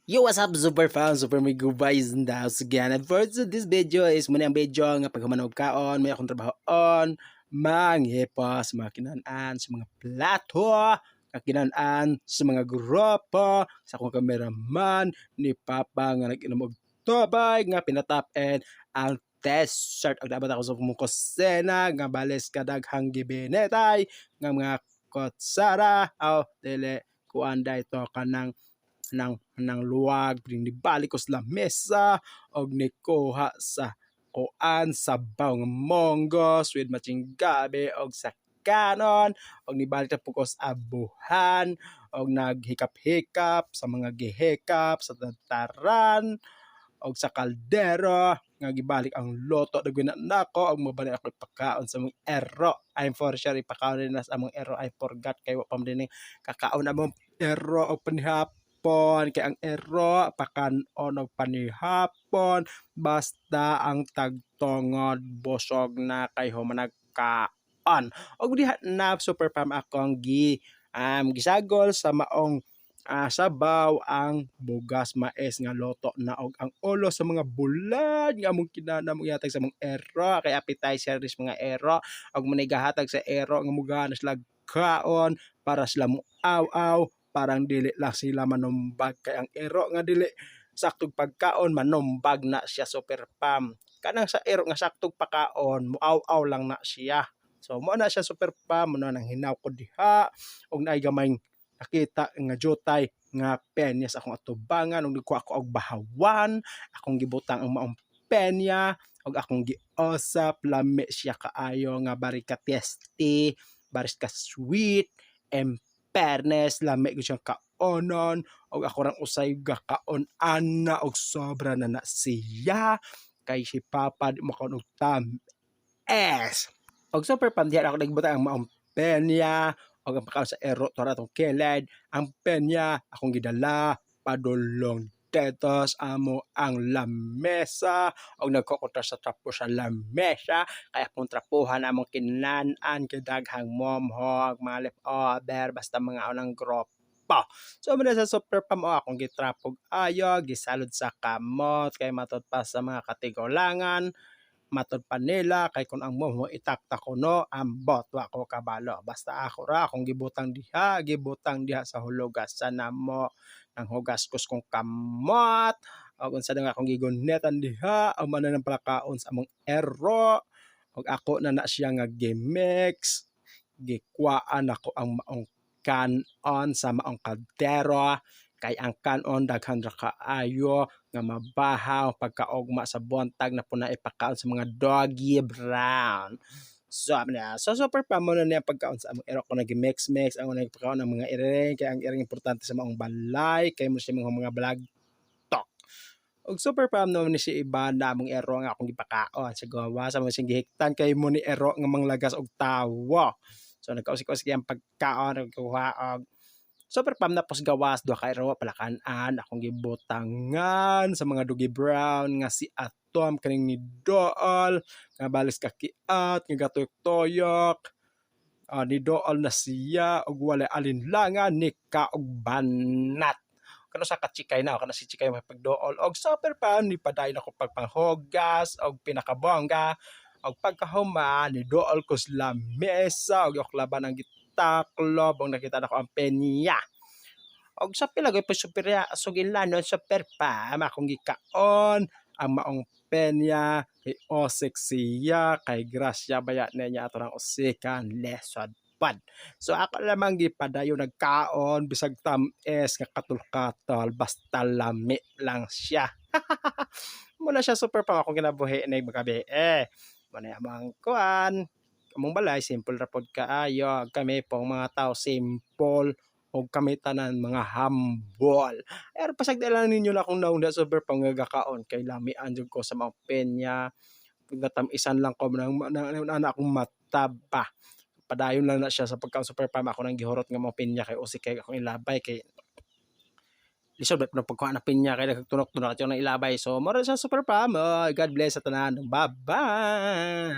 Yo, what's up, super fam, super may guys na again. And for this video is muna ang video nga pagkamanog kaon, may akong trabahoon, manghipos, mga kinanaan sa mga plato, kinanaan sa mga grupo, sa akong cameraman, ni Papa nga nag-inom og tubig nga pinatap and ang test shirt. Ang dapat ako sa mong kusena, nga bales kadaghang gibinetay, nga mga kotsara, dili, kuanda ito kanang ng luwag nibalik ko sa mesa og nikuha sa kuan sabaw nga monggos with matching gabi og sa kanon og nibalik ta pugos abuhan og naghikap-hikap sa mga gihikap sa tantaran og sa kaldero nga gibalik ang loto dagway na nako og mabalik ako ipakaon sa mong ero. I'm for sure ipakaon rin na sa among ero. I forgot kay wa pa din kakaon among ero og panihapon kay ang ero pakanon og panihapon basta ang tagtongod busog na kay humanag kaon og diha na super pam akong gisagol sa maong sabaw ang bugas mais nga loto na og ang ulo sa mga bulad nga among kinanamong ihatag sa mga ero kay appetizer ris mga ero og manigahatag sa ero nga mugana sila kaon para sila muaw-aw parang dili lang sila manumbag kay ang ero nga dili saktog pagkaon manumbag na siya super pam kanang sa ero nga saktog pagkaon muaw-aw lang na siya. So mo na siya super pam mo na nang hinaw ko diha og naay gamay nakita nga jutay nga penya sa akong atubangan ug nagkuha ako og bahawan akong gibutang ang maong penya og akong giosap lami siya kaayo nga bari ka tasty baris ka sweet and fairness lami gyud siyang kaonon og ako rang usay gakaon ana og sobra na siya kay si Papa di mo og tamis og super pandihan ako nagbutang ang maong penya og ang pagkaon sa ero tora tong kilid ang penya akong gidala padulong tetos amo ang lamesa og nagkukutra sa trapo sa lamesa kaya akong trapuhan among kinanan kay daghang momhog mga leftover basta mga unang grupo. So muna sa super pam akong gitrapog ayo gisalod sa kamot kay matud pa sa mga katigulangan matod pa nila kay kung ang mo itakta ko no ambot wa ko kabalo basta ako ra akong gibutang diha sa hulugasan namo nang hugas-kus kong kamot og unsa nga akong gigunetan diha ang man ng palakaon sa among ero og ako na siya nga gimix gikuaan ako ang maong kanon sa maong kaldero kay ang kanon daghan ra kaayo nga mabahaw pagkaugma sa buntag na puna ipakaon sa mga doggy brown. So, so super pa mo na niya pagkaon sa among ero ko nag-mix ang unang pagkaon ng mga iring kay ang iring importante sa maong balay kay mo siya mga vlog talk. Og super pa no ni si iba na among ero nga akong gipakaon sa gawa sa mga gihiktan kay mo ni ero nga manglagas og tawo. So nagkausik-usik ang pagkaon nagkuha og super pam na pos gawas do kay rawa palakanan akong gibutangan sa mga dugi brown nga si Atom kaning ni Dool nga balis kakiat nga gatuyok-toyok ni Dool na siya og walay alinlangan ni ka og banat kano sa kachikay na kana si chikay pagdool og super pam ni padayon ako pagpanghogas og pinakabongga og pagkahuma ni Dool ko sa mesa og laban ang taklob ang nakita nako ang penya. Og sa pilagay pa superya sugilanon super pa akong gikaon ang maong penya kay Osek siya kay Gracia baya niya ato ng usikan lesson pad. So ako lamang gipadayon nagkaon bisag tamis nga katol-katol basta lami lang siya. Muna siya super pa akong kinabuhi na magabi muna amang kuan among balay simple ra pod kaayo kami pong mga tao simple og kami tanan mga humble. Pero pasag lang ninyo na akong naunda super pangagakaon kay lamian jud ko sa mga penya. Natamisan lang ko nang akong mataba. Padayon lang na siya sa pagkaon super pam ako nang gihurot nga mga penya kay usik kay akong ilabay kay lisod bet na pagkuha na pinya kay nagtunok-tunok at yung ilabay. So, mara sa super pam. God bless sa tanan. Bye-bye!